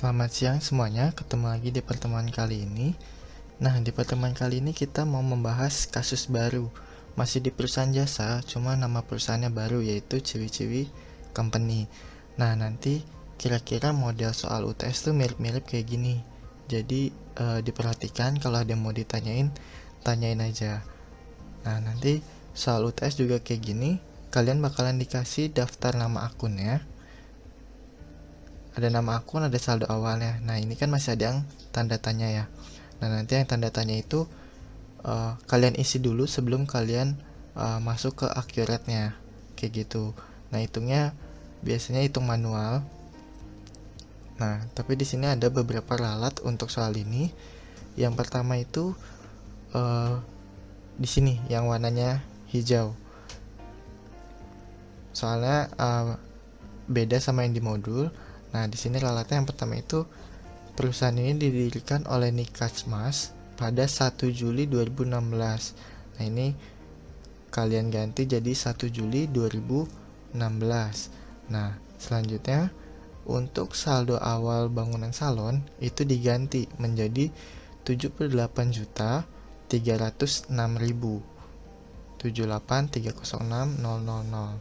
Selamat siang semuanya, ketemu lagi di pertemuan kali ini. Nah, di pertemuan kali ini kita mau membahas kasus baru. Masih di perusahaan jasa, cuma nama perusahaannya baru, yaitu Ciwi-Ciwi Company. Nah, nanti kira-kira model soal UTS tuh mirip-mirip kayak gini. Jadi, diperhatikan kalau ada yang mau ditanyain, tanyain aja. Nah, nanti soal UTS juga kayak gini, kalian bakalan dikasih daftar nama akun ya. Ada nama akun, ada saldo awalnya. Nah, ini kan masih ada yang tanda tanya ya. Nah, nanti yang tanda tanya itu kalian isi dulu sebelum kalian masuk ke accurate-nya. Kayak gitu. Nah, hitungnya biasanya hitung manual. Nah, tapi di sini ada beberapa ralat untuk soal ini. Yang pertama itu di sini yang warnanya hijau. Soalnya beda sama yang di modul. Nah, di sini ralatnya yang pertama itu perusahaan ini didirikan oleh Nick Kachmas pada 1 Juli 2016. Nah, ini kalian ganti jadi 1 Juli 2016. Nah, selanjutnya untuk saldo awal bangunan salon itu diganti menjadi 78.306.000. 78.306.000.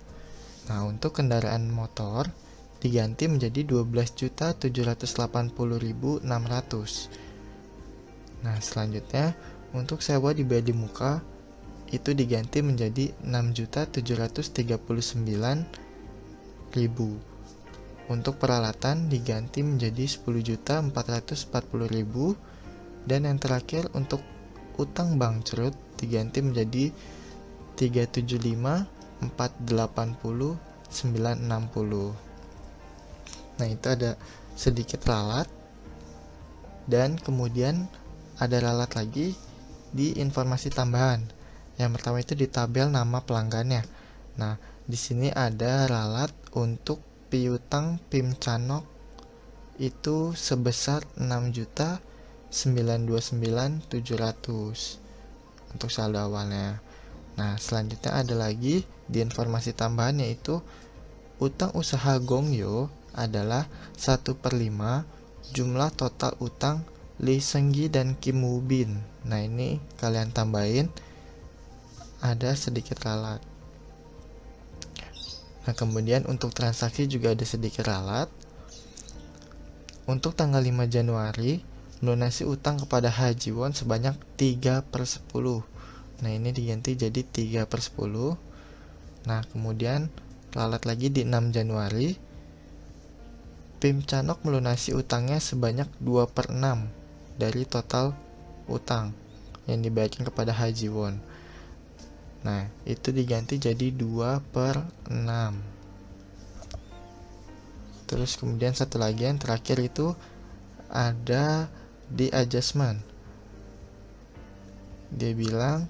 Nah, untuk kendaraan motor diganti menjadi 12.780.600. Nah, selanjutnya untuk sewa dibayar di muka itu diganti menjadi 6.739.000. Untuk peralatan diganti menjadi 10.440.000. Dan yang terakhir untuk utang bangkrut diganti menjadi 375.480.960. Nah, itu ada sedikit ralat. Dan kemudian ada ralat lagi di informasi tambahan. Yang pertama itu di tabel nama pelanggannya. Nah, di sini ada ralat untuk piutang PIM Canok itu sebesar 6.929.700 untuk saldo awalnya. Nah, selanjutnya ada lagi di informasi tambahan yaitu utang usaha Gongyo adalah 1/5 jumlah total utang Lee Seung-gi dan Kim Woo-bin. Nah, ini kalian tambahin ada sedikit ralat. Nah, kemudian untuk transaksi juga ada sedikit ralat. Untuk tanggal 5 Januari melunasi utang kepada Haji Won sebanyak 3/10. Nah, ini diganti jadi 3/10. Nah, kemudian ralat lagi di 6 Januari PIM Canok melunasi utangnya sebanyak 2/6 dari total utang yang dibayarkan kepada Haji Won. Nah, itu diganti jadi 2/6. Terus kemudian satu lagi yang terakhir itu ada di adjustment. Dia bilang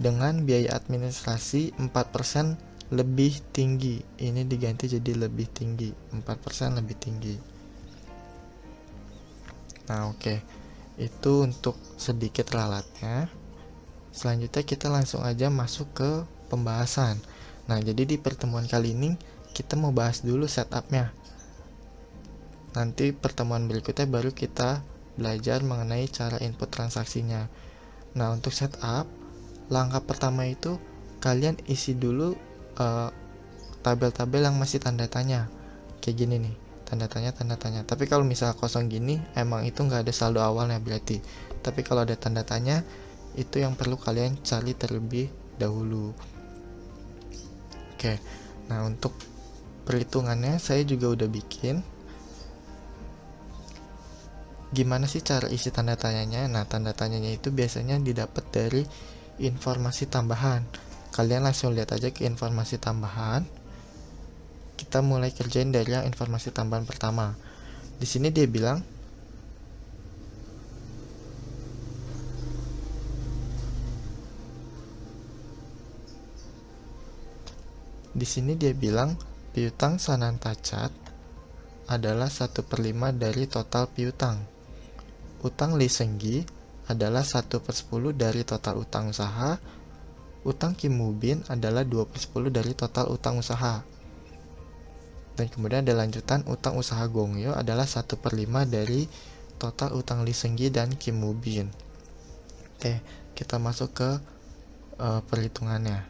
dengan biaya administrasi 4% lebih tinggi. Ini diganti jadi lebih tinggi, 4% lebih tinggi. Nah, oke. Itu untuk sedikit ralatnya. Selanjutnya kita langsung aja masuk ke pembahasan. Nah, jadi di pertemuan kali ini kita mau bahas dulu setupnya. Nanti pertemuan berikutnya baru kita belajar mengenai cara input transaksinya. Nah, untuk setup, langkah pertama itu kalian isi dulu tabel-tabel yang masih tanda tanya. Kayak gini nih, tanda tanya. Tapi kalau misal kosong gini, emang itu nggak ada saldo awalnya berarti. Tapi kalau ada tanda tanya, itu yang perlu kalian cari terlebih dahulu. Oke, nah untuk perhitungannya saya juga udah bikin. Gimana sih cara isi tanda tanyanya? Nah, tanda tanyanya itu biasanya didapat dari informasi tambahan. Kalian langsung lihat aja ke informasi tambahan. Kita mulai kerjain dari yang informasi tambahan pertama. Di sini dia bilang piutang Sanantacat adalah 1/5 dari total piutang. Utang Lee Seung-gi adalah 1/10 dari total utang usaha. Utang Kim Woo-bin adalah 2/10 dari total utang usaha. Dan kemudian ada lanjutan, utang usaha Gongyo adalah 1/5 dari total utang Lee Seung-gi dan Kim Woo-bin. Oke, kita masuk ke perhitungannya.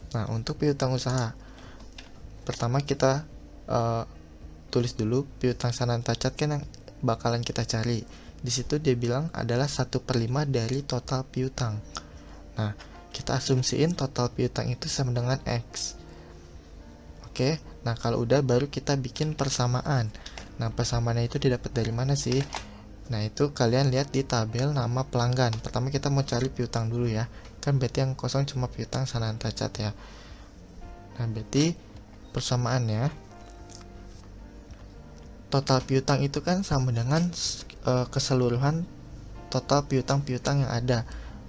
Nah, untuk piutang usaha, pertama kita tulis dulu piutang Sanantacat kan yang bakalan kita cari. Di situ dia bilang adalah 1/5 dari total piutang. Nah, kita asumsiin total piutang itu sama dengan X. Oke, nah kalau udah baru kita bikin persamaan. Nah, persamaannya itu didapat dari mana sih? Nah, itu kalian lihat di tabel nama pelanggan. Pertama kita mau cari piutang dulu ya. Kan berarti yang kosong cuma piutang Sanantacat ya. Nah, berarti persamaannya total piutang itu kan sama dengan keseluruhan total piutang-piutang yang ada.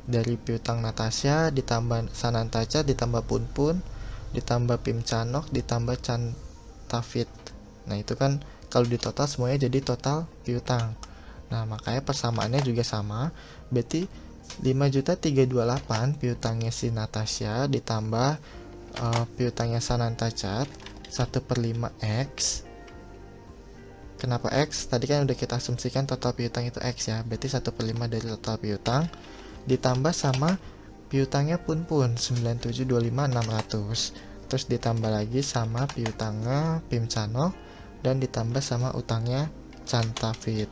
Dari piutang Natasha ditambah Sanantacat ditambah Punpun ditambah Pim Chanok ditambah Chan Tafit. Nah, itu kan kalau di total semuanya jadi total piutang. Nah, makanya persamaannya juga sama. Berarti 5.328 piutangnya si Natasha ditambah piutangnya Sanantacat 1/5 X. Kenapa X? Tadi kan udah kita asumsikan total piutang itu X ya. Berarti 1/5 dari total piutang ditambah sama piutangnya Punpun 9725.600, terus ditambah lagi sama piutangnya Pim Chanok dan ditambah sama utangnya Chan Tafit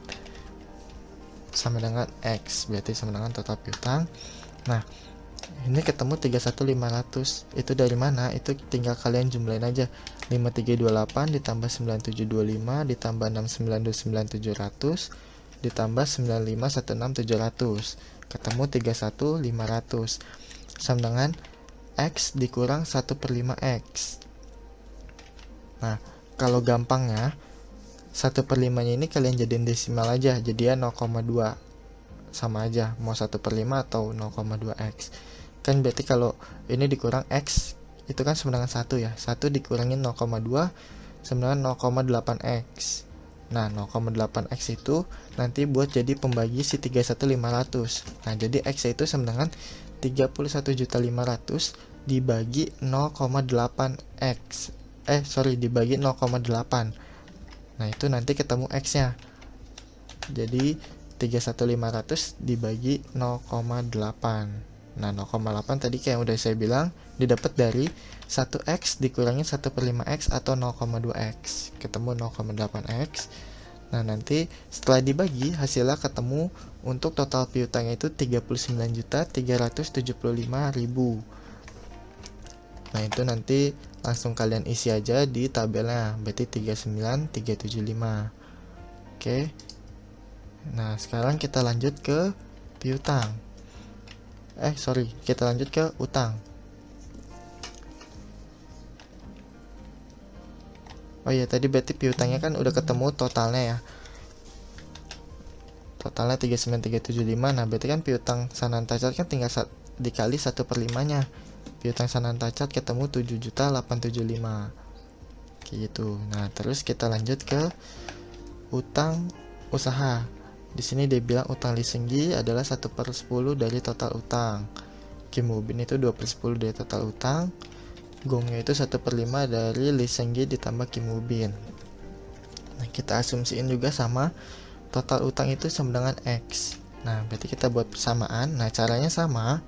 sama dengan X, berarti sama dengan total piutang. Nah, ini ketemu 31.500. Itu dari mana? Itu tinggal kalian jumlahin aja. 5328 ditambah 9725 ditambah 6929700 ditambah 9516700 ketemu 31.500 sama dengan X dikurang 1/5 X. Nah, kalau gampangnya 1/5 nya ini kalian jadiin desimal aja, jadi ya 0,2 sama aja, mau 1/5 atau 0,2 X. Kan berarti kalau ini dikurang X itu kan sama dengan 1 ya, 1 dikurangin 0,2 sama dengan 0,8 X. Nah, 0,8 X itu nanti buat jadi pembagi si 31.500. Nah, jadi X itu sama dengan 31.500 dibagi 0,8 X. Dibagi 0,8. Nah, itu nanti ketemu X-nya. Jadi 31.500 dibagi 0,8. Nah, 0,8 tadi kayak udah saya bilang didapat dari 1X dikurangin 1/5 X atau 0,2 X. Ketemu 0,8 X. Nah, nanti setelah dibagi hasilnya ketemu untuk total piutangnya itu 39.375.000. Nah, itu nanti langsung kalian isi aja di tabelnya. Berarti 39.375. Oke. Nah, sekarang kita lanjut ke piutang. Kita lanjut ke utang. Oh iya, tadi berarti piutangnya kan udah ketemu totalnya ya. Totalnya 39.375. Nah, berarti kan piutang Sanantacat kan tinggal dikali 1/5 nya. Piutang Sanantacat ketemu 7.875. Gitu. Nah, terus kita lanjut ke utang usaha. Di sini dia bilang utang Lee Seung-gi adalah 1/10 dari total utang. Kim Woo-bin itu 2/10 dari total utang. Gongnya itu 1/5 dari Lee Seung-gi ditambah Kim Woo-bin. Nah, kita asumsiin juga sama total utang itu sama dengan X. Nah, berarti kita buat persamaan. Nah, caranya sama.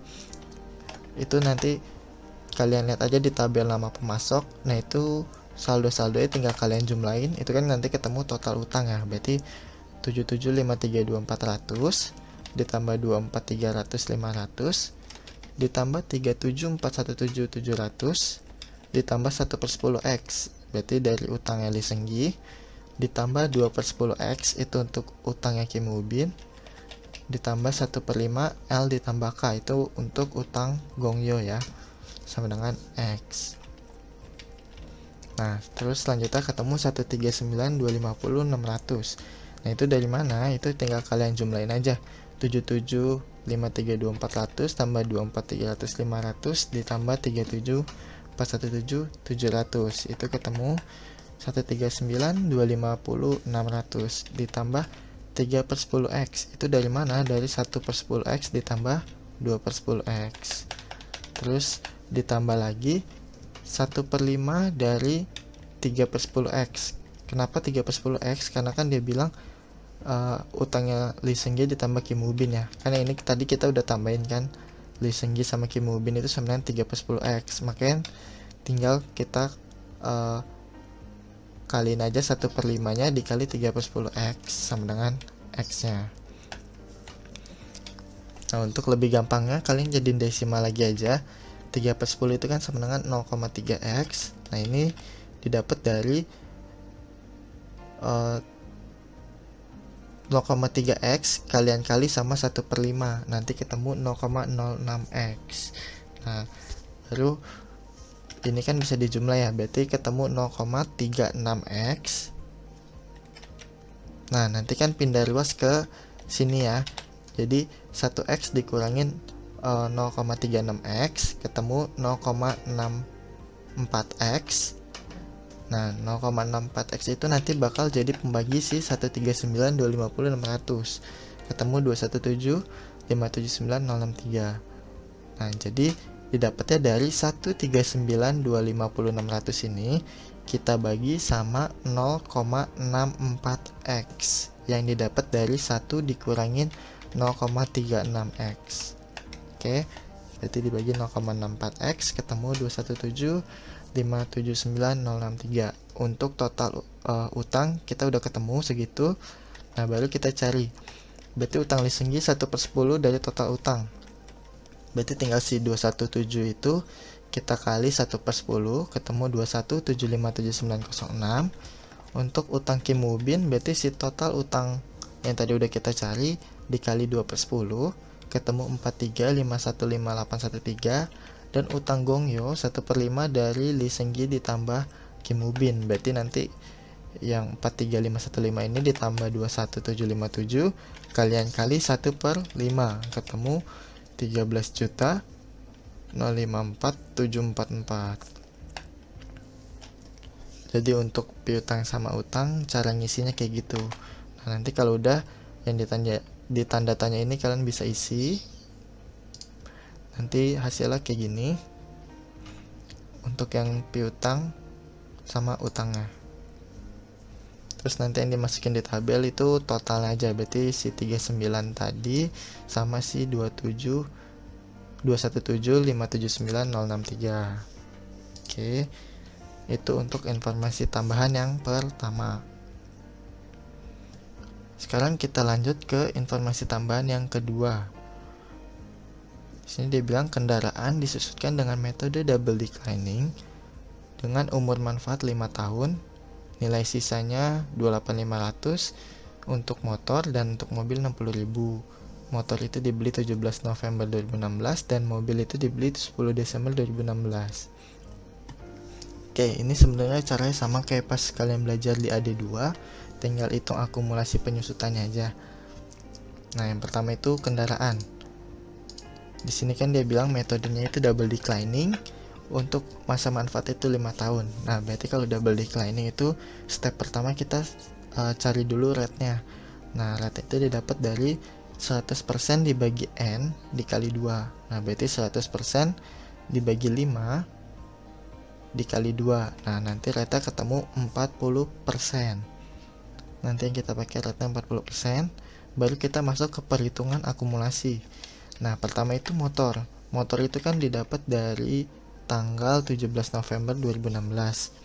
Itu nanti kalian lihat aja di tabel nama pemasok. Nah, itu saldo-saldonya tinggal kalian jumlahin. Itu kan nanti ketemu total utang ya. Berarti 77.532.400 ditambah 24.300.500 ditambah 37.417.700 ditambah 1/10 X, berarti dari utangnya Lee Seung-gi, ditambah 2/10 X itu untuk utangnya Kim Woo-bin, ditambah 1/5 L ditambah K itu untuk utang Gongyo ya, sama dengan X. Nah, terus selanjutnya ketemu 139.250.600. Nah, itu dari mana? Itu tinggal kalian jumlahin aja. 77.532.400 tambah 24.300.500 ditambah 37.417.700. Itu ketemu 139.250.600 ditambah 3/10 X. Itu dari mana? Dari 1/10 X ditambah 2/10 X. Terus ditambah lagi 1/5 dari 3/10x. Kenapa 3/10x? Karena kan dia bilang utangnya Lee Seung-gi ditambah Kim Woo-bin ya. Karena ini tadi kita udah tambahin kan, Lee Seung-gi sama Kim Woo-bin itu sebenarnya 3/10x. Makanya tinggal kita kaliin aja 1/5 nya dikali 3/10x sama dengan x nya. Nah, untuk lebih gampangnya kalian jadiin desimal lagi aja. 3/10 itu kan sama dengan 0,3x. Nah, ini didapat dari 0,3x kalian kali sama 1/5, nanti ketemu 0,06x. Nah, baru ini kan bisa dijumlah ya, berarti ketemu 0,36x. Nah, nanti kan pindah ruas ke sini ya, jadi 1x dikurangin 0,36x ketemu 0,64x. Nah, 0,64x itu nanti bakal jadi pembagi si 139, 250, 600. Ketemu 217, 579, 063. Nah, jadi didapatnya dari 139, 250, 600 ini kita bagi sama 0,64x yang didapat dari 1 dikurangin 0,36x. Oke, berarti dibagi 0,64x ketemu 217, 579, 063. Untuk total utang kita udah ketemu segitu. Nah, baru kita cari. Berarti utang Lee Seung-gi 1/10 dari total utang. Berarti tinggal si 217 itu kita kali 1/10 ketemu 21757906. Untuk utang Kim Woo-bin berarti si total utang yang tadi udah kita cari dikali 2/10 ketemu 43515813. Dan utang Gongyo 1/5 dari Lee Seung-gi ditambah Kim Woo-bin. Berarti nanti yang 43515 ini ditambah 21757 kalian kali 1/5 ketemu 13.054.744. Jadi untuk piutang sama utang cara ngisinya kayak gitu. Nah, nanti kalau udah yang ditanda tanya ini kalian bisa isi. Nanti hasilnya kayak gini untuk yang piutang sama utangnya. Terus nanti yang dimasukin di tabel itu total aja, berarti si 39 tadi sama si 217579063. Oke, itu untuk informasi tambahan yang pertama. Sekarang kita lanjut ke informasi tambahan yang kedua. Di sini dia bilang kendaraan disusutkan dengan metode double declining dengan umur manfaat 5 tahun, nilai sisanya 28.500 untuk motor dan untuk mobil 60.000. Motor itu dibeli 17 November 2016 dan mobil itu dibeli 10 Desember 2016. Oke, ini sebenarnya caranya sama kayak pas kalian belajar di AD2, tinggal hitung akumulasi penyusutannya aja. Nah, yang pertama itu kendaraan. Di sini kan dia bilang metodenya itu double declining untuk masa manfaat itu 5 tahun. Nah, berarti kalau double declining itu step pertama kita cari dulu rate-nya. Nah, rate itu didapat dari 100% dibagi N dikali 2. Nah, berarti 100% dibagi 5 dikali 2. Nah, nanti rate ketemu 40%. Nanti yang kita pakai rate 40%, baru kita masuk ke perhitungan akumulasi. Nah, pertama itu motor. Motor itu kan didapat dari tanggal 17 November 2016.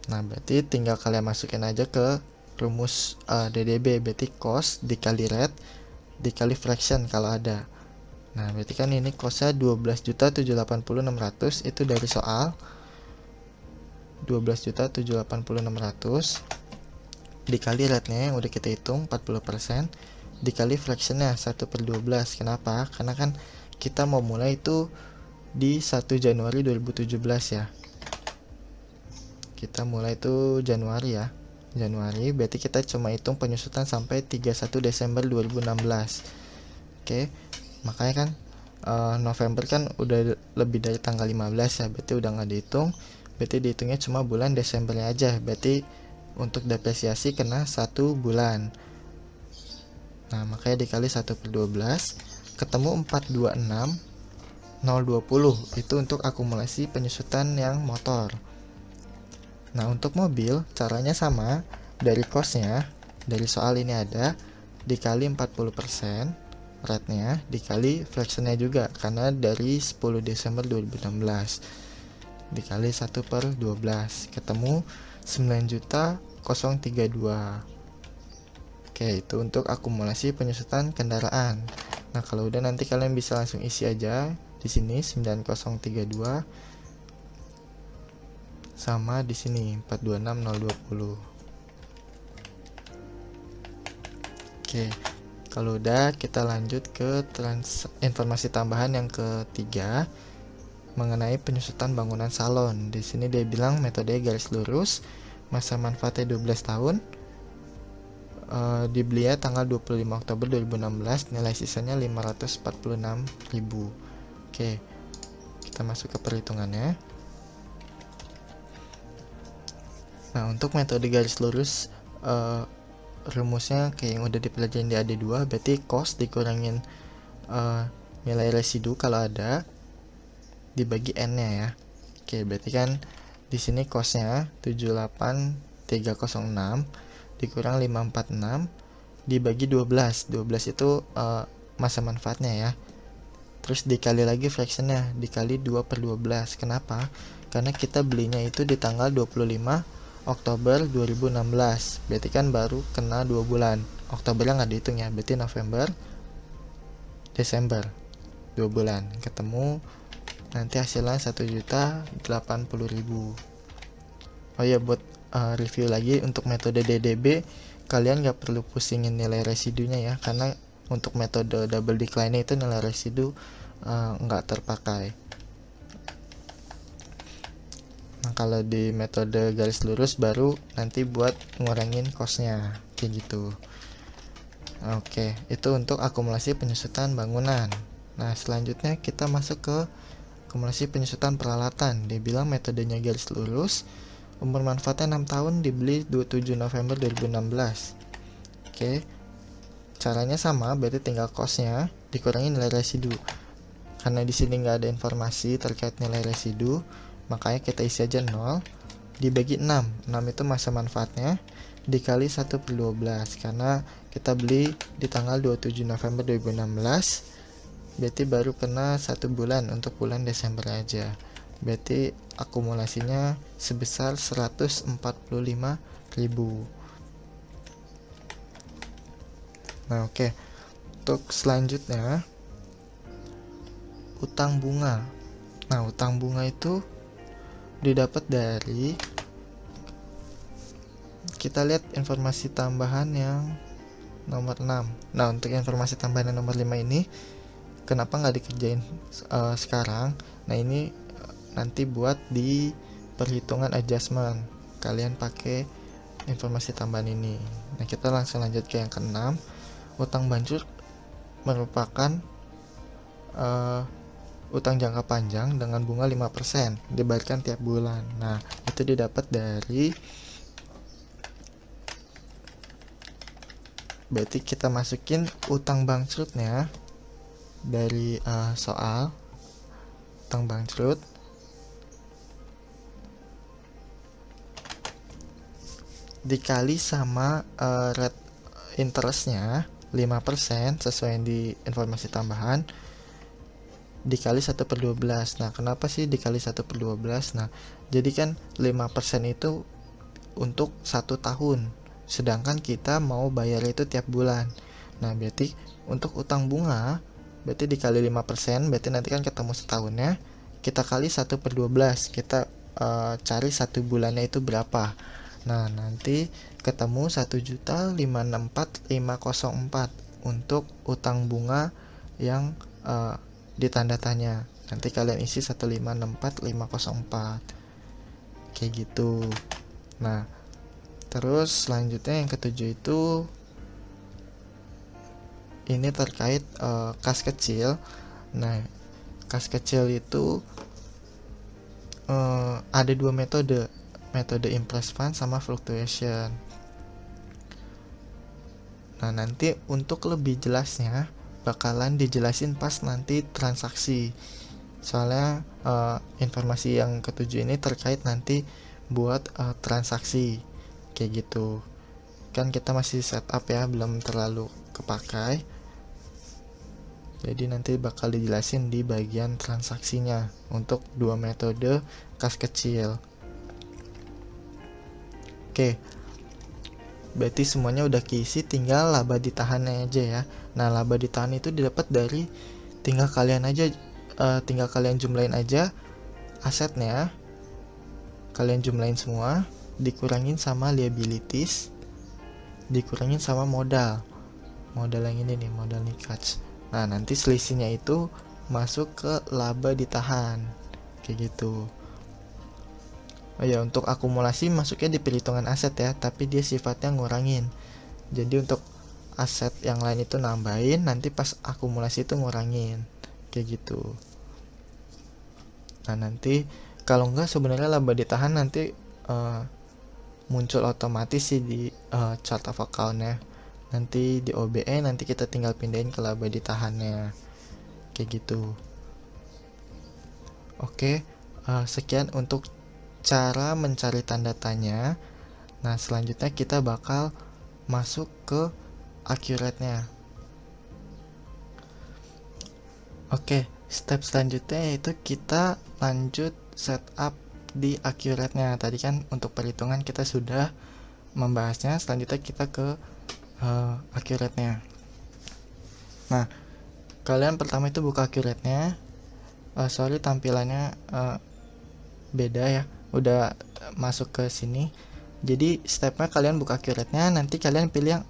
Nah, berarti tinggal kalian masukin aja ke rumus DDB, berarti cost dikali rate dikali fraction kalau ada. Nah, berarti kan ini costnya 12.780.600 itu dari soal 12.780.600 dikali rate-nya yang udah kita hitung 40% dikali fractionnya 1/12. Kenapa? Karena kan kita mau mulai itu di 1 Januari 2017 ya. Kita mulai itu Januari ya. Januari berarti kita cuma hitung penyusutan sampai 31 Desember 2016. Oke. Makanya kan November kan udah lebih dari tanggal 15 ya, berarti udah nggak dihitung. Berarti dihitungnya cuma bulan Desembernya aja. Berarti untuk depresiasi kena 1 bulan. Nah, makanya dikali 1/12 ketemu 426 0,20 itu untuk akumulasi penyusutan yang motor. Nah, untuk mobil caranya sama, dari costnya, dari soal ini ada, dikali 40%, rate-nya, dikali fraction-nya juga, karena dari 10 Desember 2016, dikali 1/12, ketemu 9.032. Oke, itu untuk akumulasi penyusutan kendaraan. Nah, kalau udah nanti kalian bisa langsung isi aja di sini 9032 sama di sini 426020. Oke. Kalau udah, kita lanjut ke informasi tambahan yang ketiga mengenai penyusutan bangunan salon. Di sini dia bilang metode garis lurus, masa manfaatnya 12 tahun. Dibelinya tanggal 25 Oktober 2016, nilai sisanya 546.000. Oke, kita masuk ke perhitungannya. Nah, untuk metode garis lurus, rumusnya kayak yang udah dipelajarin di AD2, berarti cost dikurangin nilai residu kalau ada, dibagi n-nya ya. Oke, berarti kan di sini costnya 78306 dikurang 546 dibagi 12. 12 itu masa manfaatnya ya. Terus dikali lagi fractionnya, dikali 2/12. Kenapa? Karena kita belinya itu di tanggal 25 Oktober 2016. Berarti kan baru kena 2 bulan. Oktobernya nggak dihitung ya, berarti November, Desember, 2 bulan. Ketemu nanti hasilnya 1.080.000. Oh ya, buat review lagi, untuk metode DDB kalian nggak perlu pusingin nilai residunya ya, karena untuk metode double decline itu nilai residu nggak terpakai. Nah, kalau di metode garis lurus baru nanti buat ngurangin costnya kayak gitu. Oke, itu untuk akumulasi penyusutan bangunan. Nah, selanjutnya kita masuk ke akumulasi penyusutan peralatan. Dia bilang metodenya garis lurus, umur manfaatnya 6 tahun, dibeli 27 November 2016. Oke, caranya sama, berarti tinggal costnya dikurangi nilai residu. Karena di sini nggak ada informasi terkait nilai residu, makanya kita isi aja 0 dibagi 6. 6 itu masa manfaatnya, dikali 1/12, karena kita beli di tanggal 27 November 2016, berarti baru kena 1 bulan untuk bulan Desember aja. Berarti akumulasinya sebesar 145.000. Nah, oke. Untuk selanjutnya, utang bunga. Nah, utang bunga itu didapat dari, kita lihat informasi tambahan yang nomor 6. Nah, untuk informasi tambahan yang nomor 5 ini kenapa nggak dikerjain sekarang? Nah, ini nanti buat di perhitungan adjustment kalian pakai informasi tambahan ini. Nah, kita langsung lanjut ke yang ke-6. Utang banjur merupakan utang jangka panjang dengan bunga 5% dibayarkan tiap bulan. Nah, itu didapat dari, berarti kita masukin utang bangkrutnya dari soal utang bangkrut dikali sama rate interestnya 5% sesuai yang di informasi tambahan, dikali 1/12. Nah, kenapa sih dikali 1/12? Nah, jadi kan 5% itu untuk 1 tahun, sedangkan kita mau bayar itu tiap bulan. Nah, berarti untuk utang bunga berarti dikali 5%, berarti nanti kan ketemu setahunnya, kita kali 1/12, kita cari 1 bulannya itu berapa. Nah, nanti ketemu 1.564.504 untuk utang bunga yang ditanda tanya. Nanti kalian isi 1.564.504 kayak gitu. Nah, terus selanjutnya yang ketujuh itu ini terkait kas kecil. Nah, kas kecil itu ada 2 metode impress fund sama fluctuation. Nah, nanti untuk lebih jelasnya bakalan dijelasin pas nanti transaksi. Soalnya informasi yang ketujuh ini terkait nanti buat transaksi kayak gitu. Kan kita masih setup ya, belum terlalu kepakai. Jadi nanti bakal dijelasin di bagian transaksinya untuk dua metode kas kecil. Oke, berarti semuanya udah keisi, tinggal laba ditahannya aja ya. Nah, laba ditahan itu didapat dari tinggal kalian jumlahin aja asetnya, kalian jumlahin semua, dikurangin sama liabilities, dikurangin sama modal yang ini nih, modal nikah. Nah, nanti selisihnya itu masuk ke laba ditahan kayak gitu. Oh ya, untuk akumulasi masuknya di perhitungan aset ya, tapi dia sifatnya ngurangin. Jadi untuk aset yang lain itu nambahin, nanti pas akumulasi itu ngurangin kayak gitu. Nah, nanti kalau enggak sebenarnya laba ditahan nanti muncul otomatis sih di chart of account-nya. Nanti di OBE nanti kita tinggal pindahin ke laba ditahannya kayak gitu. Oke, sekian untuk cara mencari tanda tanya. Nah, selanjutnya kita bakal masuk ke accurate-nya. Oke, step selanjutnya yaitu kita lanjut setup di accurate-nya. Tadi kan untuk perhitungan kita sudah membahasnya, selanjutnya kita ke accurate-nya. Nah, kalian pertama itu buka accurate-nya. Sorry tampilannya beda ya, udah masuk ke sini. Jadi stepnya kalian buka accurate-nya, nanti kalian pilih yang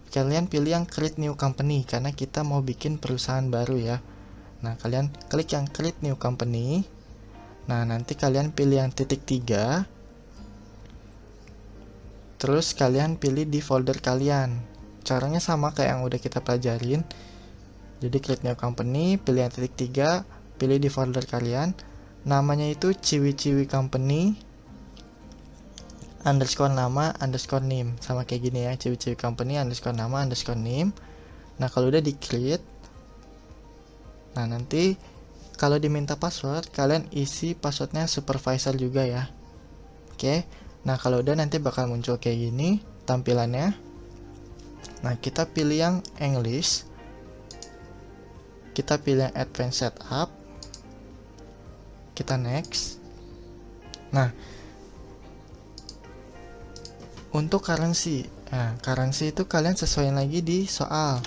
kalian pilih yang create new company karena kita mau bikin perusahaan baru ya. Nah, kalian klik yang create new company. Nah, nanti kalian pilih yang titik 3. Terus kalian pilih di folder kalian. Caranya sama kayak yang udah kita pelajarin. Jadi create new company, pilih yang titik 3, pilih di folder kalian. Namanya itu ciwi-ciwi company underscore nama underscore name. Sama kayak gini ya, ciwi-ciwi company underscore nama underscore name. Nah, kalau udah di create, nah nanti kalau diminta password, kalian isi passwordnya supervisor juga ya. Oke. Nah, kalau udah nanti bakal muncul kayak gini tampilannya. Nah, kita pilih yang English. Kita pilih yang Advanced Setup. Kita next. Nah, untuk currency. Nah, currency itu kalian sesuaiin lagi di soal.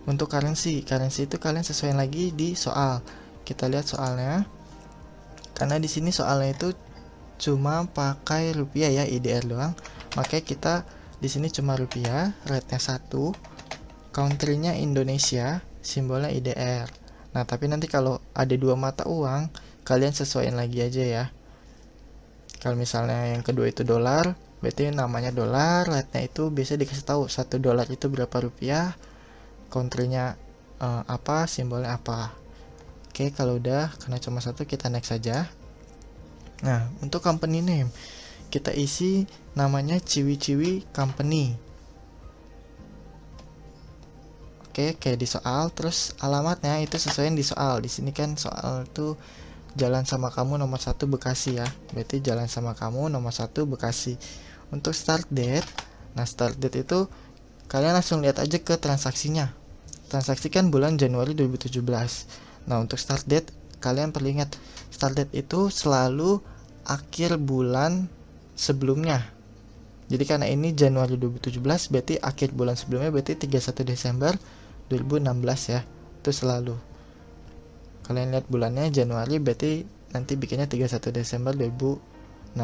Untuk currency itu kalian sesuaiin lagi di soal. Kita lihat soalnya. Karena di sini soalnya itu cuma pakai rupiah ya, IDR doang. Makanya kita di sini cuma rupiah, rate-nya 1, country-nya Indonesia, simbolnya IDR. Nah, tapi nanti kalau ada dua mata uang, kalian sesuaiin lagi aja ya. Kalau misalnya yang kedua itu dolar, berarti namanya dolar, rate-nya itu biasa dikasih tahu 1 dolar itu berapa rupiah, country-nya apa, simbolnya apa. Oke, kalau udah karena cuma satu, kita next saja. Nah, untuk company name kita isi namanya ciwi-ciwi company. Oke, kayak di soal. Terus alamatnya itu sesuaiin di soal. Di sini kan soal itu Jalan Sama Kamu nomor 1 Bekasi ya. Berarti Jalan Sama Kamu nomor 1 Bekasi. Untuk start date, nah start date itu kalian langsung lihat aja ke transaksinya. Transaksi kan bulan Januari 2017. Nah, untuk start date kalian perlu ingat, start date itu selalu akhir bulan sebelumnya. Jadi karena ini Januari 2017, berarti akhir bulan sebelumnya berarti 31 Desember 2016 ya. Itu selalu. Kalian lihat bulannya Januari, berarti nanti bikinnya 31 Desember 2016.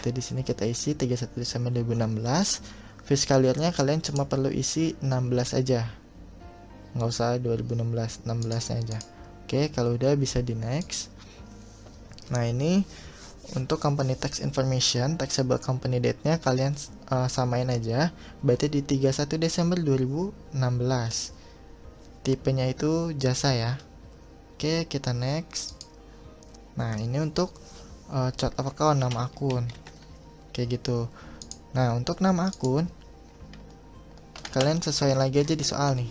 Jadi di sini kita isi 31 Desember 2016. Fiscal year-nya kalian cuma perlu isi 16 aja. Nggak usah 2016, 16 aja. Oke, kalau udah bisa di next. Nah, ini untuk company tax information, taxable company date-nya kalian samain aja. Berarti di 31 Desember 2016. Tipenya itu jasa ya. Oke, kita next. Nah, ini untuk chart of account, nama akun. Kayak gitu. Nah, untuk nama akun kalian sesuaiin lagi aja di soal nih.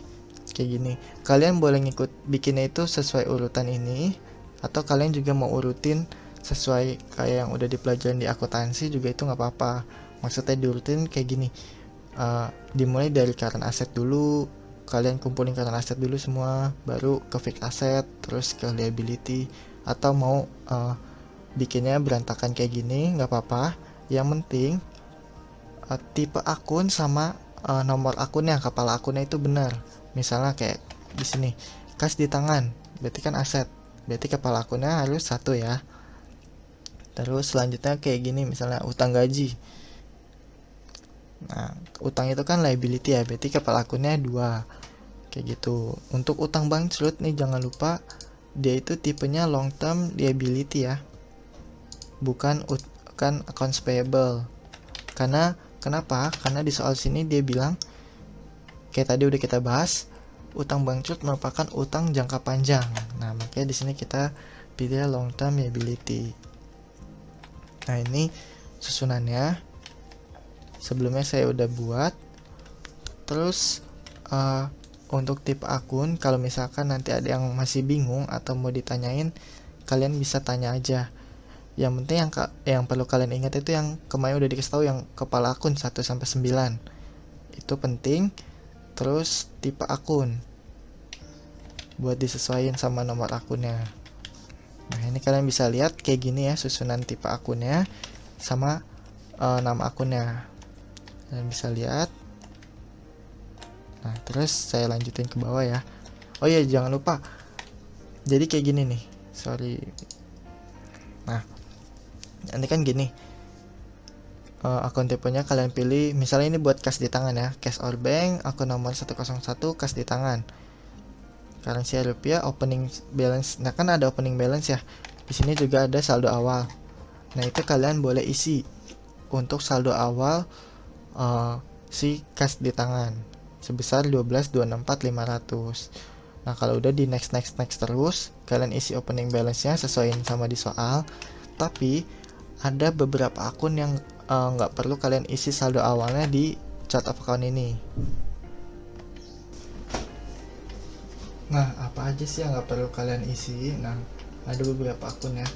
kayak gini. Kalian boleh ngikut bikinnya itu sesuai urutan ini, atau kalian juga mau urutin sesuai kayak yang udah dipelajarin di akuntansi juga itu nggak apa-apa. Maksudnya diurutin kayak gini, dimulai dari current asset dulu, kalian kumpulin current asset dulu semua, baru ke fixed asset, terus ke liability. Atau mau bikinnya berantakan kayak gini nggak apa-apa, yang penting tipe akun sama nomor akunnya, kepala akunnya itu benar. Misalnya kayak di sini kas di tangan, berarti kan aset, berarti kepala akunnya harus 1 ya. Terus selanjutnya kayak gini, misalnya utang gaji. Nah, utang itu kan liability ya, berarti kepala akunnya 2. Kayak gitu. Untuk utang bangkrut nih jangan lupa dia itu tipenya long term liability ya. Bukan accounts payable. Karena kenapa? Karena di soal sini dia bilang kayak tadi udah kita bahas, utang bangkrut merupakan utang jangka panjang. Nah, makanya di sini kita pilih long term liability. Nah, ini susunannya. Sebelumnya saya udah buat. Terus untuk tipe akun, kalau misalkan nanti ada yang masih bingung atau mau ditanyain, kalian bisa tanya aja. Yang penting yang perlu kalian ingat itu yang kemarin udah dikasih tahu, yang kepala akun 1 sampai 9. Itu penting. Terus tipe akun buat disesuaikan sama nomor akunnya. Nah, ini kalian bisa lihat kayak gini ya susunan tipe akunnya sama nama akunnya. Kalian bisa lihat. Nah, terus saya lanjutin ke bawah ya. Oh iya, jangan lupa. Jadi kayak gini nih. Sorry. Nah, nanti kan gini. Akun tipenya kalian pilih, misalnya ini buat kas di tangan ya, cash or bank, akun nomor 101 kas di tangan, currency rupiah, opening balance. Nah, kan ada opening balance ya, di sini juga ada saldo awal. Nah, itu kalian boleh isi untuk saldo awal si kas di tangan sebesar 12.264.500. Nah, kalau udah di next terus, kalian isi opening balance nya sesuaiin sama di soal. Tapi ada beberapa akun yang nggak perlu kalian isi saldo awalnya di chart of account ini. Nah, apa aja sih yang nggak perlu kalian isi? Nah, ada beberapa akun ya.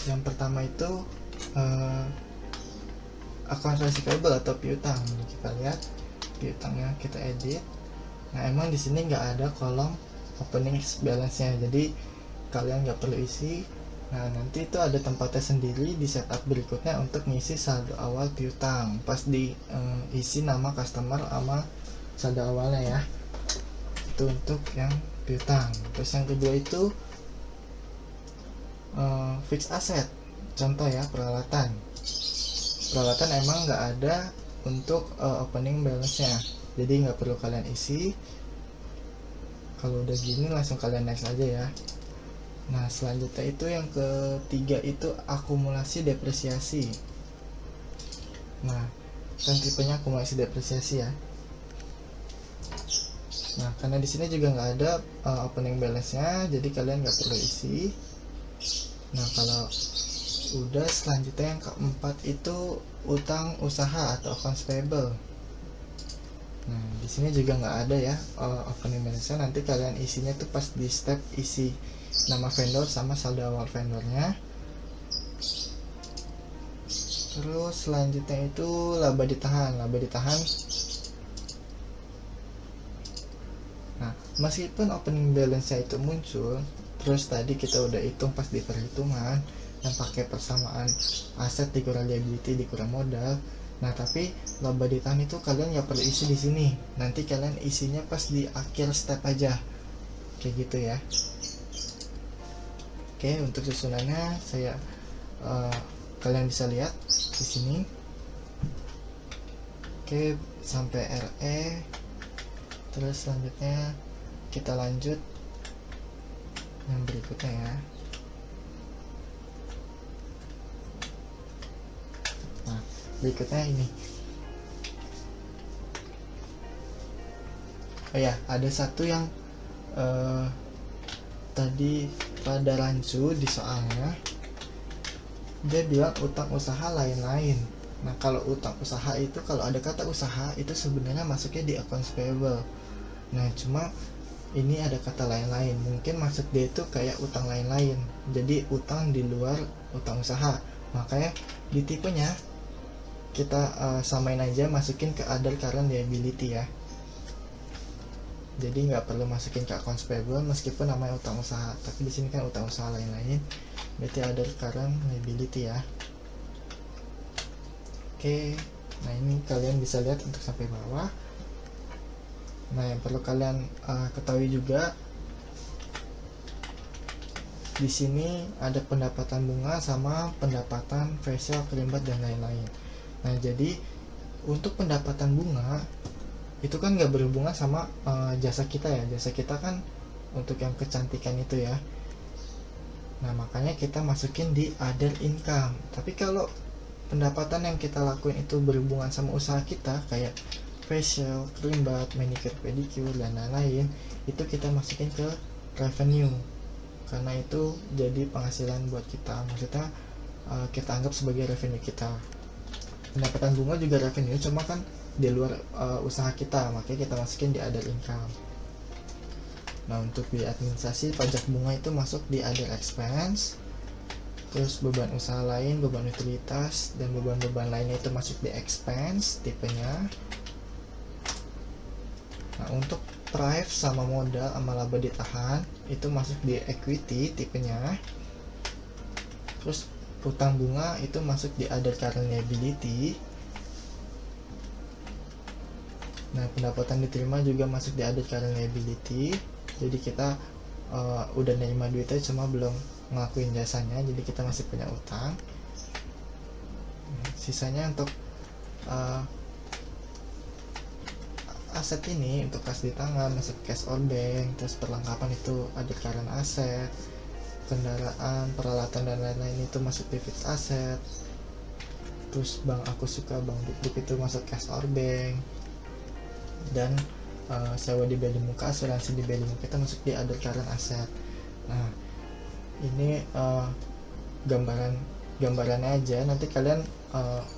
Yang pertama itu akun receivable atau piutang. Kita lihat piutangnya, kita edit. Nah, emang di sini nggak ada kolom opening balance-nya, jadi kalian nggak perlu isi. Nah, nanti itu ada tempatnya sendiri di setup berikutnya untuk ngisi saldo awal piutang. Pas isi nama customer sama saldo awalnya ya. Itu untuk yang piutang. Terus yang kedua itu fixed asset. Contoh ya, peralatan. Peralatan emang nggak ada untuk opening balance-nya, jadi nggak perlu kalian isi. Kalau udah gini langsung kalian next aja ya. Nah, selanjutnya itu yang ketiga itu akumulasi depresiasi. Nah, kan tipenya akumulasi depresiasi ya. Nah, karena di sini juga nggak ada opening balance-nya, jadi kalian nggak perlu isi. Nah, kalau udah, selanjutnya yang keempat itu utang usaha atau accounts payable. Nah, di sini juga nggak ada ya opening balance-nya. Nanti kalian isinya tuh pas di step isi nama vendor sama saldo awal vendornya. Terus selanjutnya itu laba ditahan. Nah, meskipun opening balance-nya itu muncul, terus tadi kita udah hitung pas di perhitungan yang pakai persamaan aset dikurang liability dikurang modal. Nah, tapi laba ditahan itu kalian nggak perlu isi di sini. Nanti kalian isinya pas di akhir step aja. Kayak gitu ya. Oke, untuk susunannya kalian bisa lihat di sini. Oke, sampai RE. Terus selanjutnya kita lanjut yang berikutnya ya. Nah, berikutnya ini. Oh ya, ada satu yang tadi pada rancu di soalnya, dia bilang utang usaha lain-lain. Nah, kalau utang usaha itu, kalau ada kata usaha itu sebenarnya masuknya di accounts payable. Nah cuma ini ada kata lain-lain, mungkin maksud dia itu kayak utang lain-lain, jadi utang di luar utang usaha. Makanya di tipenya kita samain aja, masukin ke other current liability ya. Jadi nggak perlu masukin ke accounts payable meskipun namanya utang usaha, tapi di sini kan utang usaha lain-lain, berarti other current liability ya. Oke, nah ini kalian bisa lihat untuk sampai bawah. Nah yang perlu kalian ketahui juga, di sini ada pendapatan bunga sama pendapatan facial, kelimbat dan lain-lain. Nah jadi untuk pendapatan bunga itu kan nggak berhubungan sama jasa kita ya, jasa kita kan untuk yang kecantikan itu ya. Nah makanya kita masukin di other income. Tapi kalau pendapatan yang kita lakuin itu berhubungan sama usaha kita kayak facial, kelimbat, manicure, pedicure dan lain-lain, itu kita masukin ke revenue, karena itu jadi penghasilan buat kita, maksudnya kita anggap sebagai revenue kita. Pendapatan bunga juga revenue, cuma kan di luar usaha kita, makanya kita masukin di other income. Nah untuk biaya administrasi pajak bunga itu masuk di other expense. Terus beban usaha lain, beban utilitas dan beban-beban lainnya itu masuk di expense tipenya. Nah untuk prive sama modal sama laba ditahan itu masuk di equity tipenya. Terus utang bunga itu masuk di other current liability. Nah pendapatan diterima juga masuk di other current liability. Jadi kita udah nerima duitnya cuma belum ngelakuin jasanya, jadi kita masih punya utang. Sisanya untuk aset ini, untuk kas di tangan masuk cash or bank. Terus perlengkapan itu ada current asset, kendaraan, peralatan dan lain-lain itu masuk di fixed asset. Terus bank aku suka, bank bukti itu masuk cash or bank. Dan sewa di beli muka, asuransi di beli muka itu masuk di other current asset. Nah ini gambarannya aja, nanti kalian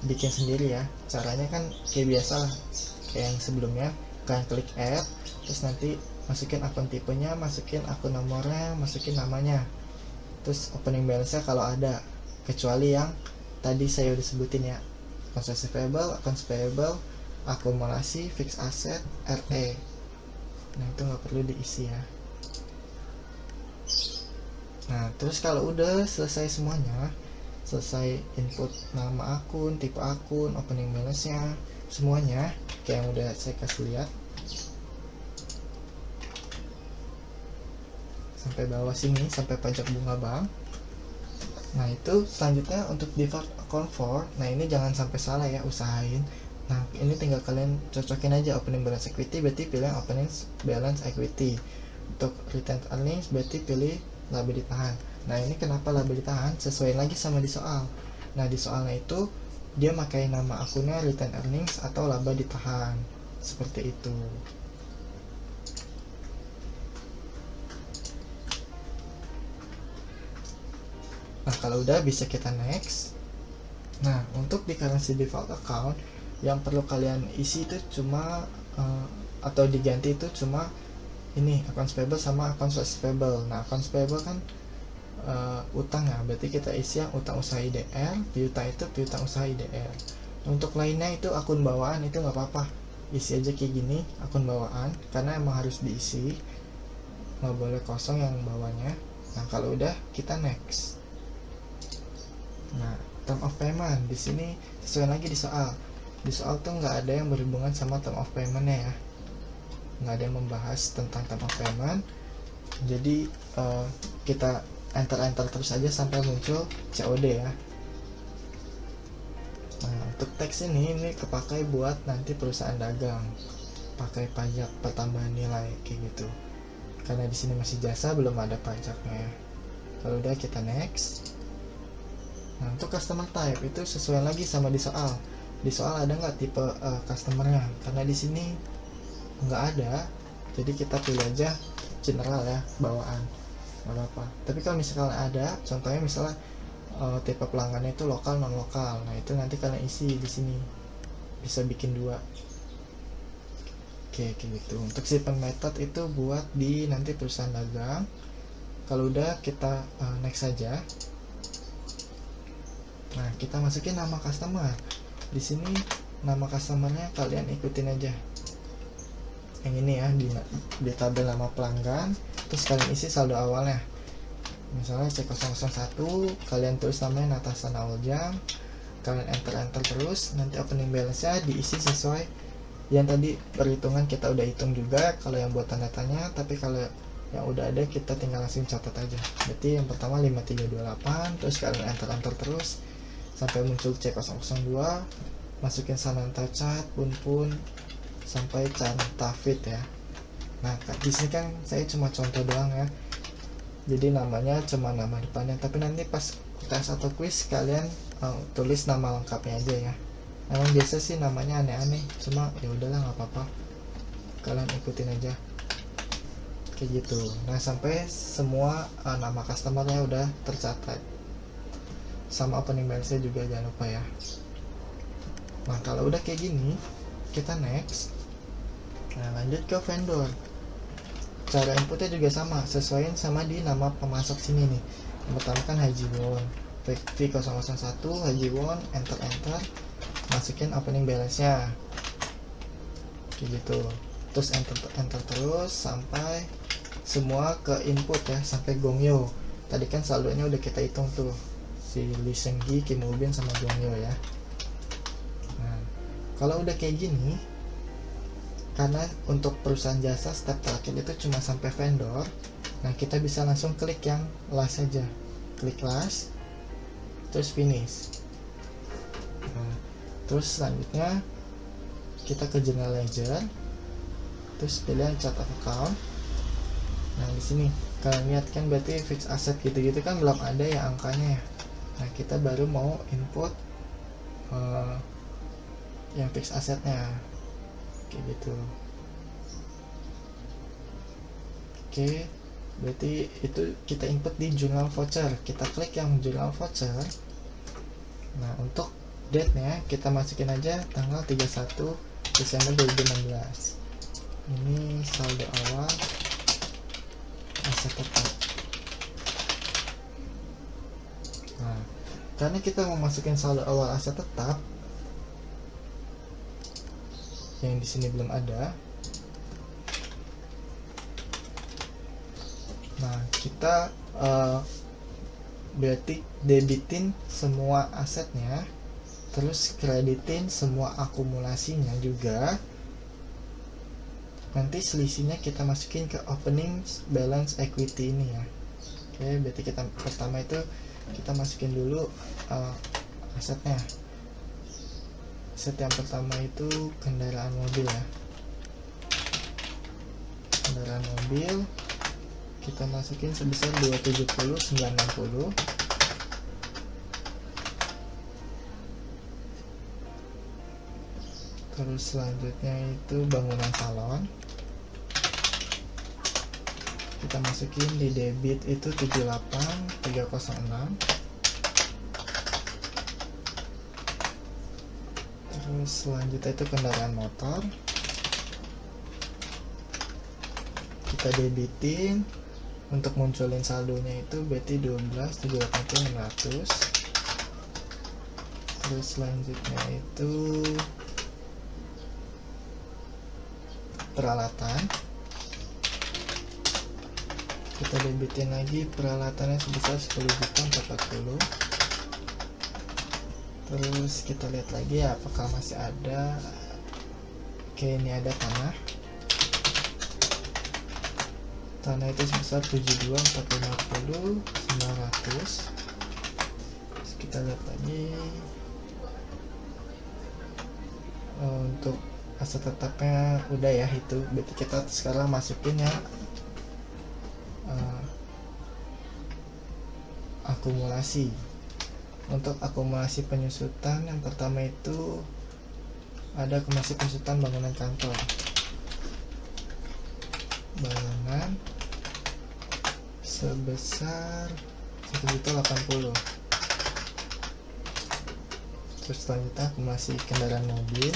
bikin sendiri ya. Caranya kan kayak biasa lah, kayak yang sebelumnya. Kalian klik add, terus nanti masukin akun tipenya, masukin akun nomornya, masukin namanya, terus opening balance nya kalau ada, kecuali yang tadi saya udah sebutin ya, accounts payable, akumulasi, fixed asset, RE. Nah itu nggak perlu diisi ya. Nah terus kalau udah selesai semuanya, selesai input nama akun, tipe akun, opening balance nya, semuanya kayak yang udah saya kasih lihat sampai bawah sini, sampai pajak bunga bank. Nah itu selanjutnya untuk default account for. Nah ini jangan sampai salah ya, usahain. Nah ini tinggal kalian cocokin aja opening balance equity, berarti pilih opening balance equity. Untuk retained earnings berarti pilih laba ditahan. Nah ini kenapa laba ditahan, sesuai lagi sama di soal. Nah di soalnya itu dia pakai nama akunnya retained earnings atau laba ditahan, seperti itu. Nah kalau udah bisa kita next. Nah untuk di currency default account yang perlu kalian isi itu cuma atau diganti itu cuma ini, accounts payable sama accounts receivable. Nah accounts payable kan utang ya, berarti kita isi yang utang usaha IDR, piutang itu piutang usaha IDR. Untuk lainnya itu akun bawaan itu nggak apa-apa, isi aja kayak gini akun bawaan, karena emang harus diisi, nggak boleh kosong yang bawahnya. Nah kalau udah kita next. Nah term of payment di sini sesuai lagi di soal. Di soal tuh nggak ada yang berhubungan sama term of paymentnya ya, nggak ada yang membahas tentang term of payment. Jadi kita enter terus aja sampai muncul COD ya. Nah untuk teks ini kepakai buat nanti perusahaan dagang pakai pajak pertambahan nilai kayak gitu, karena di sini masih jasa belum ada pajaknya ya. Kalau udah kita next. Nah untuk customer type itu sesuai lagi sama di soal. Di soal ada nggak tipe customernya, karena di sini nggak ada, jadi kita pilih aja general ya, bawaan, nggak apa-apa. Tapi kalau misalkan ada, contohnya misalnya tipe pelanggannya itu lokal non lokal, nah itu nanti kalian isi di sini, bisa bikin dua. Oke, kayak gitu. Untuk shipment method itu buat di nanti perusahaan dagang. Kalau udah kita next saja. Nah, kita masukin nama customer. Di sini nama customernya kalian ikutin aja. Yang ini ya, di tabel nama pelanggan, terus kalian isi saldo awalnya. Misalnya C001, kalian tulis namanya Natasha Naoljam, kalian enter terus, nanti opening balance-nya diisi sesuai yang tadi perhitungan kita udah hitung juga kalau yang buat tanda tanya, tapi kalau yang udah ada kita tinggal langsung catat aja. Berarti yang pertama 5328, terus kalian enter terus sampai muncul C002, masukin Sananta Cat, Pun sampai Cantafit ya. Nah, di sini kan saya cuma contoh doang ya. Jadi namanya cuma nama depannya, tapi nanti pas tes atau quiz kalian tulis nama lengkapnya aja ya. Emang biasa sih namanya aneh-aneh, cuma ya udahlah nggak apa-apa, kalian ikutin aja kayak gitu. Nah, sampai semua nama customernya udah tercatat sama opening balance juga, jangan lupa ya. Nah, kalau udah kayak gini kita next. Nah, lanjut ke vendor. Cara inputnya juga sama, sesuaiin sama di nama pemasok sini nih. Yang pertama kan Haji Won, V001 Haji Won, enter, masukin opening balance nya kayak gitu, terus enter terus sampai semua ke input ya, sampai Gongyo. Tadi kan saldonya udah kita hitung tuh, si Lee Seung-gi, Kim Woo-bin sama Gongyo ya. Nah, kalau udah kayak gini, karena untuk perusahaan jasa step terakhir itu cuma sampai vendor, nah kita bisa langsung klik yang last saja, klik last terus finish. Nah, terus selanjutnya kita ke general ledger, terus pilih chart of account. Nah, di sini kalian lihat kan berarti fixed asset gitu-gitu kan belum ada ya angkanya ya. Nah, kita baru mau input yang fixed assetnya kayak gitu. Oke, berarti itu kita input di jurnal voucher, kita klik yang jurnal voucher. Nah, untuk date-nya kita masukin aja tanggal 31 Desember 2016. Ini saldo awal aset tetap. Nah, karena kita mau masukin saldo awal aset tetap yang di sini belum ada, nah kita berarti debitin semua asetnya, terus kreditin semua akumulasinya juga. Nanti selisihnya kita masukin ke opening balance equity ini ya. Oke, berarti kita pertama itu kita masukin dulu asetnya. Aset yang pertama itu kendaraan mobil ya. Kendaraan mobil kita masukin sebesar 270.960. Terus selanjutnya itu bangunan salon, kita masukin di debit itu 78.306. Terus selanjutnya itu kendaraan motor, kita debitin. Untuk munculin saldonya itu berarti 12.780.600. Terus selanjutnya itu peralatan, kita debitin lagi peralatannya sebesar 10.040. Terus kita lihat lagi ya apakah masih ada. Oke, ini ada tanah itu sebesar 72.450.900. Terus kita lihat lagi untuk aset tetapnya udah ya, itu berarti kita sekarang masukin ya akumulasi. Untuk akumulasi penyusutan yang pertama itu ada akumulasi penyusutan bangunan kantor, bangunan sebesar 1.080.000. Terus selanjutnya akumulasi kendaraan mobil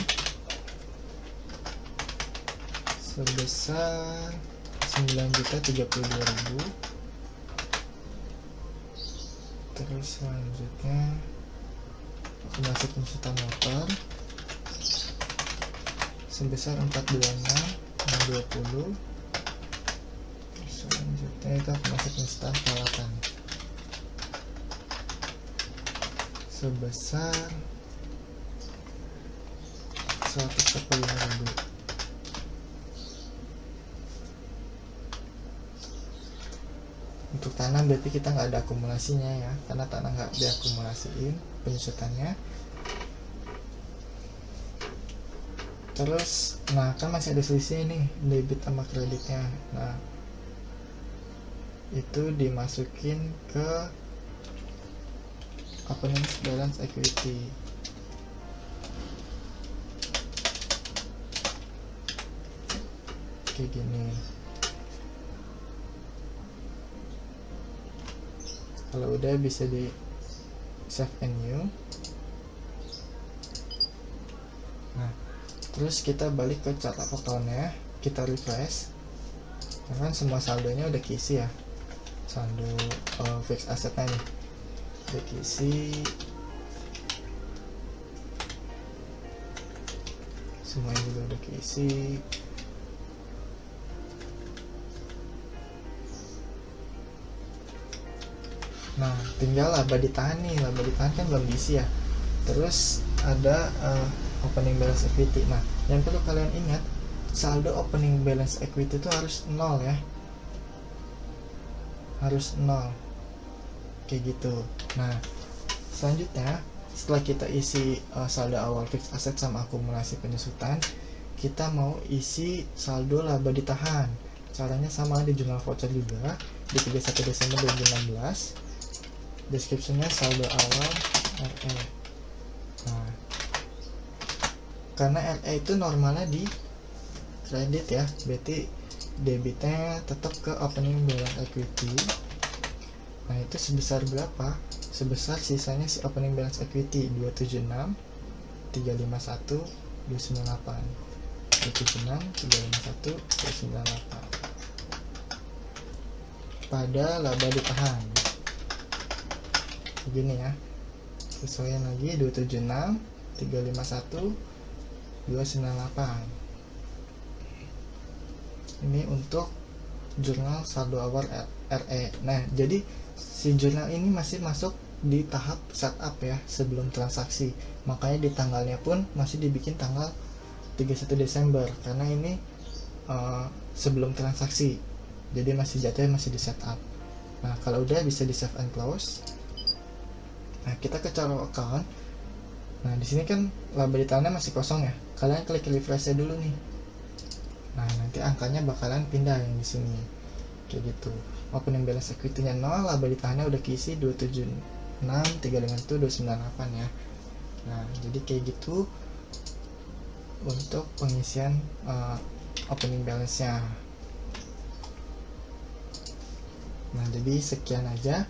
sebesar 9.032.000. Terus selanjutnya aku masuk penyesuaian motor sebesar 426.020. Terus selanjutnya itu aku masuk penyesuaian peralatan sebesar 145.000. Untuk tanah berarti kita nggak ada akumulasinya ya, karena tanah nggak diakumulasiin penyusutannya. Terus, nah kan masih ada selisih nih debit sama kreditnya. Nah itu dimasukin ke opening balance equity. Kayak gini. Kalau udah bisa di save and new. Nah terus kita balik ke chart of account-nya, kita refresh. Nah, kan semua saldonya udah keisi ya, saldo fixed assetnya nih udah keisi, semuanya juga udah keisi. Nah tinggal laba ditahan nih, laba ditahan kan belum diisi ya. Terus ada opening balance equity. Nah yang perlu kalian ingat, saldo opening balance equity itu harus 0 ya, harus 0 kayak gitu. Nah selanjutnya setelah kita isi saldo awal fixed asset sama akumulasi penyusutan, kita mau isi saldo laba ditahan. Caranya sama di jurnal voucher juga di 31 Desember 2016. Deskripsinya saldo awal RE. Nah, karena RE itu normalnya di kredit ya, berarti debitnya tetap ke opening balance equity. Nah itu sebesar berapa? Sebesar sisanya si opening balance equity 276, 351, 298, 276, 351, 298 pada laba ditahan. Begini ya, sesuaian lagi 276, 351, 298. Ini untuk jurnal saldo awal RE. Nah jadi si jurnal ini masih masuk di tahap setup ya, sebelum transaksi. Makanya di tanggalnya pun masih dibikin tanggal 31 Desember karena ini sebelum transaksi, jadi masih jatuhnya masih di setup. Nah kalau udah bisa di save and close. Nah kita ke chart account. Nah di sini kan laba ditahannya masih kosong ya, kalian klik refresh dulu nih. Nah nanti angkanya bakalan pindah yang di sini kayak gitu. Opening balance equity-nya 0, laba ditahannya udah keisi 276, 351, 298 ya. Nah jadi kayak gitu untuk pengisian opening balance-nya. Nah jadi sekian aja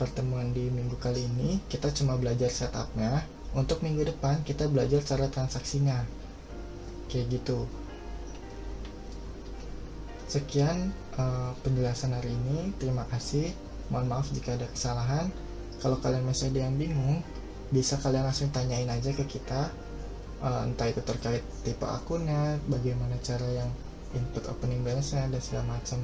pertemuan di minggu kali ini. Kita cuma belajar setupnya. Untuk minggu depan kita belajar cara transaksinya kayak gitu. Sekian penjelasan hari ini. Terima kasih. Mohon maaf jika ada kesalahan. Kalau kalian masih ada yang bingung, bisa kalian langsung tanyain aja ke kita, entah itu terkait tipe akunnya, bagaimana cara yang input opening balance nya dan segala macam.